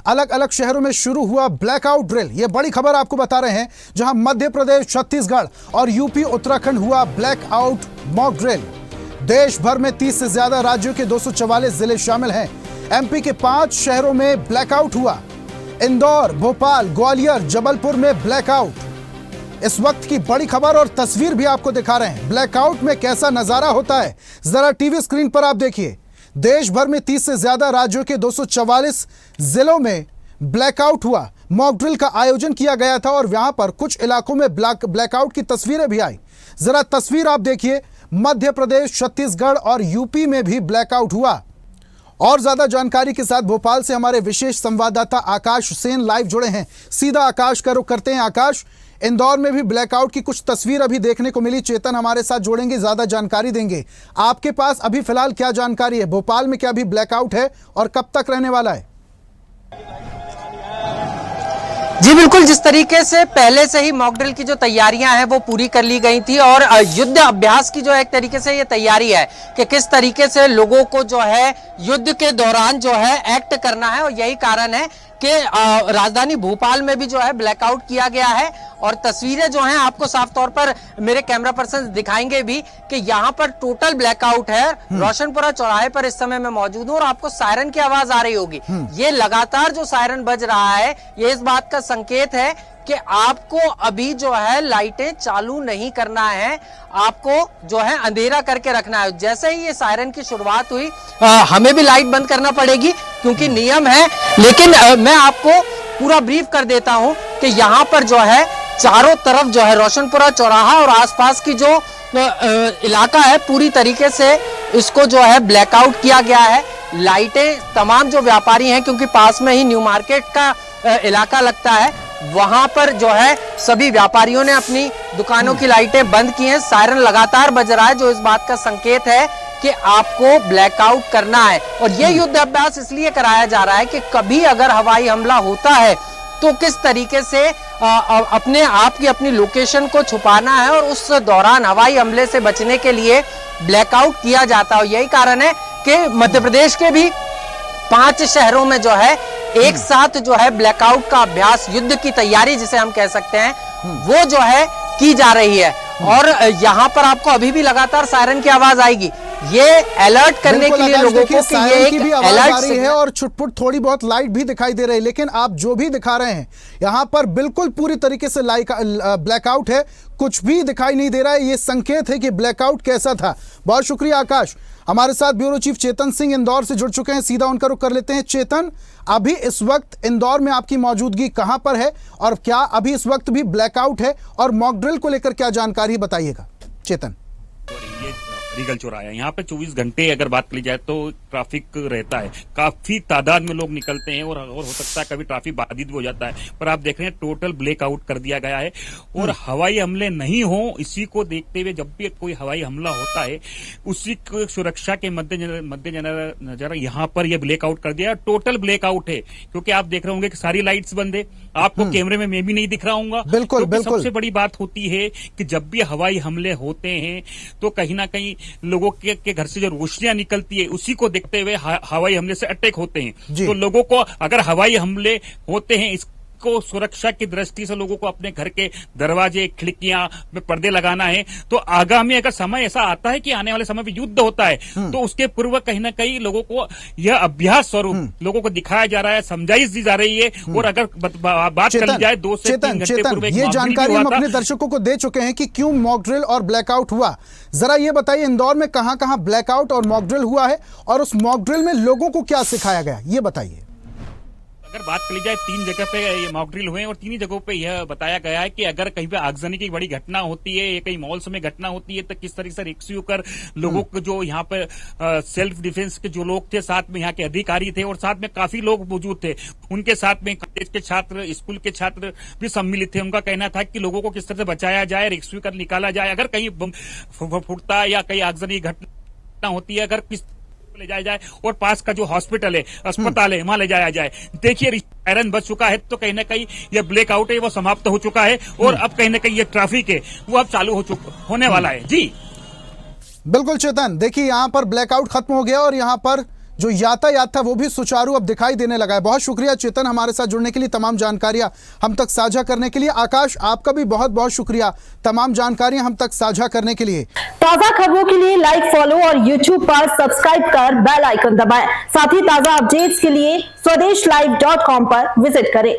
अलग अलग शहरों में शुरू हुआ ब्लैकआउट ड्रिल। ये बड़ी खबर आपको बता रहे हैं, जहां मध्य प्रदेश, छत्तीसगढ़ और यूपी उत्तराखंड हुआ ब्लैकआउट मॉक ड्रिल। देश भर में 30 से ज्यादा राज्यों के 244 जिले शामिल हैं। एमपी के 5 शहरों में ब्लैकआउट हुआ। इंदौर, भोपाल, ग्वालियर, जबलपुर में ब्लैकआउट। इस वक्त की बड़ी खबर और तस्वीर भी आपको दिखा रहे हैं। ब्लैकआउट में कैसा नजारा होता है जरा टीवी स्क्रीन पर आप देखिए। देश भर में 30 से ज्यादा राज्यों के 244 जिलों में ब्लैकआउट हुआ। मॉक ड्रिल का आयोजन किया गया था और यहां पर कुछ इलाकों में ब्लैकआउट की तस्वीरें भी आई। जरा तस्वीर आप देखिए। मध्य प्रदेश, छत्तीसगढ़ और यूपी में भी ब्लैकआउट हुआ। और ज्यादा जानकारी के साथ भोपाल से हमारे विशेष संवाददाता आकाश सेन लाइव जुड़े हैं। सीधा आकाश का रुख करते हैं। आकाश, इंदौर में भी ब्लैकआउट की कुछ तस्वीर अभी देखने को मिली। चेतन हमारे साथ जोड़ेंगे, ज्यादा जानकारी देंगे। आपके पास अभी फिलहाल क्या जानकारी है? भोपाल में क्या भी ब्लैकआउट है और कब तक रहने वाला है? जी बिल्कुल, जिस तरीके से पहले से ही मॉक ड्रिल की जो तैयारियां हैं वो पूरी कर ली गई थी और युद्ध अभ्यास की जो एक तरीके से ये तैयारी है कि किस तरीके से लोगों को जो है युद्ध के दौरान जो है एक्ट करना है। और यही कारण है कि राजधानी भोपाल में भी जो है ब्लैकआउट किया गया है। और तस्वीरें जो हैं आपको साफ तौर पर मेरे कैमरा पर्सन दिखाएंगे भी कि यहाँ पर टोटल ब्लैकआउट है। रोशनपुरा चौराहे पर इस समय मैं मौजूद हूँ और आपको सायरन की आवाज आ रही होगी। ये लगातार जो सायरन बज रहा है ये इस बात का संकेत है कि आपको अभी जो है लाइटें चालू नहीं करना है, आपको जो है अंधेरा करके रखना है। जैसे ही ये सायरन की शुरुआत हुई हमें भी लाइट बंद करना पड़ेगी क्योंकि नियम है। लेकिन मैं आपको पूरा ब्रीफ कर देता हूं कि यहाँ पर जो है चारों तरफ जो है रोशनपुरा चौराहा और आसपास की जो इलाका है पूरी तरीके से इसको जो है ब्लैकआउट किया गया है। लाइटें तमाम जो व्यापारी हैं, क्योंकि पास में ही न्यू मार्केट का इलाका लगता है, वहां पर जो है सभी व्यापारियों ने अपनी दुकानों की लाइटें बंद की हैं। सायरन लगातार बज रहा है जो इस बात का संकेत है कि आपको ब्लैकआउट करना है। और ये युद्ध अभ्यास इसलिए कराया जा रहा है कि कभी अगर हवाई हमला होता है तो किस तरीके से अपने आप की अपनी लोकेशन को छुपाना है और उस दौरान हवाई हमले से बचने के लिए ब्लैकआउट किया जाता है। यही कारण है कि मध्य प्रदेश के भी 5 शहरों में जो है एक साथ जो है ब्लैकआउट का अभ्यास, युद्ध की तैयारी जिसे हम कह सकते हैं, वो जो है की जा रही है। और यहाँ पर आपको अभी भी लगातार सायरन की आवाज आएगी। ये अलर्ट करने के लिए लोगों को कि ये एक अलर्ट आ रही है और छुटपुट थोड़ी बहुत लाइट भी दिखाई दे रही है। लेकिन आप जो भी दिखा रहे हैं यहाँ पर बिल्कुल पूरी तरीके से ब्लैकआउट है, कुछ भी दिखाई नहीं दे रहा है। ये संकेत है कि ब्लैकआउट कैसा था। बहुत शुक्रिया आकाश। हमारे साथ ब्यूरो चीफ चेतन सिंह इंदौर से जुड़ चुके हैं। सीधा उनका रुख कर लेते हैं। चेतन, अभी इस वक्त इंदौर में आपकी मौजूदगी कहां पर है और क्या अभी इस वक्त भी ब्लैकआउट है और मॉक ड्रिल को लेकर क्या जानकारी बताइएगा चेतन। रीगल चौराहा, यहाँ पे 24 घंटे अगर बात करी जाए तो ट्रैफिक रहता है। काफी तादाद में लोग निकलते हैं और हो सकता है कभी ट्रैफिक बाधित भी हो जाता है। पर आप देख रहे हैं टोटल ब्लैकआउट कर दिया गया है और हवाई हमले नहीं हो इसी को देखते हुए जब भी कोई हवाई हमला होता है उसी सुरक्षा के मद्देनजर यहाँ पर यह ब्लैकआउट कर दिया। टोटल ब्लैकआउट है क्योंकि आप देख रहे होंगे कि सारी लाइट्स बंद है। आपको कैमरे में मैं भी नहीं दिख रहा हूँ। बिल्कुल बिल्कुल। सबसे बड़ी बात होती है कि जब भी हवाई हमले होते हैं तो कहीं ना कहीं लोगों के घर से जो रोशनियां निकलती है उसी को देखते हुए हवाई हमले से अटैक होते हैं। तो लोगों को अगर हवाई हमले होते हैं इसको सुरक्षा की दृष्टि से लोगों को अपने घर के दरवाजे, खिड़कियां में पर्दे लगाना है। तो आगामी अगर समय ऐसा आता है कि आने वाले समय में युद्ध होता है तो उसके पूर्व कहीं ना कहीं लोगों को यह अभ्यास स्वरूप लोगों को दिखाया जा रहा है, समझाइश दी जा रही है। और अगर बात करी जाए 2 से 3 घंटे पूर्व ये जानकारी हम अपने दर्शकों को दे चुके हैं कि क्यों मॉक ड्रिल और ब्लैकआउट हुआ। जरा ये बताइए इंदौर में कहां ब्लैकआउट और मॉक ड्रिल हुआ है और उस मॉक ड्रिल में लोगों को क्या सिखाया गया, ये बताइए। अगर बात कर ली जाए 3 जगह पे ये मॉक ड्रिल हुए और 3 जगहों पे यह बताया गया है कि अगर कहीं पे आगजनी की बड़ी घटना होती है या कहीं मॉल्स में घटना होती है तो किस तरीके से रेस्क्यू कर लोगों को, जो यहाँ पे सेल्फ डिफेंस के जो लोग थे, साथ में यहाँ के अधिकारी थे और साथ में काफी लोग मौजूद थे, उनके साथ में कॉलेज के छात्र, स्कूल के छात्र भी सम्मिलित थे। उनका कहना था कि लोगों को किस तरह से बचाया जाए, रेस्क्यू कर निकाला जाए। अगर कहीं बम फूटता या कहीं आगजनी घटना होती है, अगर किस ले जाया जाए और पास का जो हॉस्पिटल है, अस्पताल है, वहां ले जाया जाए। देखिए सायरन बज चुका है तो कहीं ना कहीं ये ब्लैकआउट है वो समाप्त हो चुका है और अब कहीं ना कहीं ये ट्रैफिक है वो अब चालू होने वाला है। जी बिल्कुल चेतन, देखिए यहाँ पर ब्लैकआउट खत्म हो गया और यहाँ पर जो यातायात था वो भी सुचारू अब दिखाई देने लगा है। बहुत शुक्रिया चेतन, हमारे साथ जुड़ने के लिए, तमाम जानकारियां हम तक साझा करने के लिए। आकाश, आपका भी बहुत बहुत शुक्रिया तमाम जानकारियां हम तक साझा करने के लिए। ताजा खबरों के लिए लाइक, फॉलो और YouTube पर सब्सक्राइब कर बेल आइकन दबाएं। साथ ही ताजा अपडेट्स के लिए swedeshlive.com पर विजिट करें।